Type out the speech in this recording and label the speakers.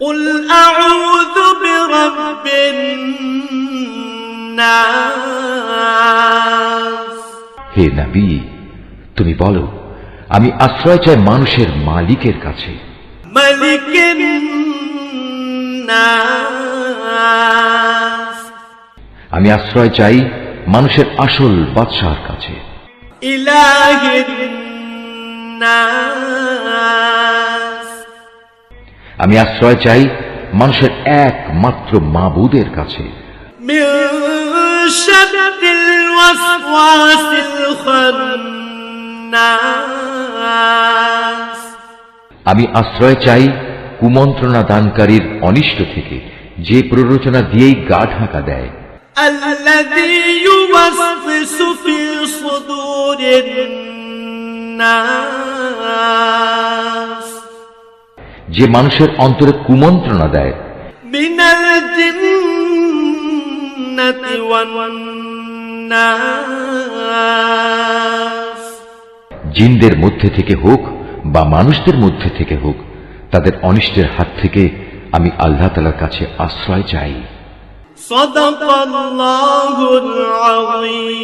Speaker 1: قل أعوذ برب الناس
Speaker 2: হে নবী, তুমি বলো, আমি আশ্রয় চাই মানুষের মালিকের কাছে,
Speaker 1: ملك الناس
Speaker 2: আমি আশ্রয় চাই মানুষের আসল বাদশাহর কাছে,
Speaker 1: إله الناس
Speaker 2: আমি আশ্রয় চাই মানুষের একমাত্র মাবুদের কাছে,
Speaker 1: من شر الوسواس الخناس
Speaker 2: আমি আশ্রয় চাই কুমন্ত্রণা দানকারীর অনিষ্ট থেকে, যে প্ররোচনা দিয়েই গা ঢাকা দেয়,
Speaker 1: الذي يوسوس في صدور الناس
Speaker 2: যে মানুষের অন্তরে কুমন্ত্রণা দেয়,
Speaker 1: من الجنة والناس
Speaker 2: জিনদের মধ্যে থেকে হোক বা মানুষদের মধ্যে থেকে হোক, তাদের অনিষ্টের হাত থেকে আমি আল্লাহ তাআলার কাছে আশ্রয় চাই।
Speaker 1: صدق الله العظيم।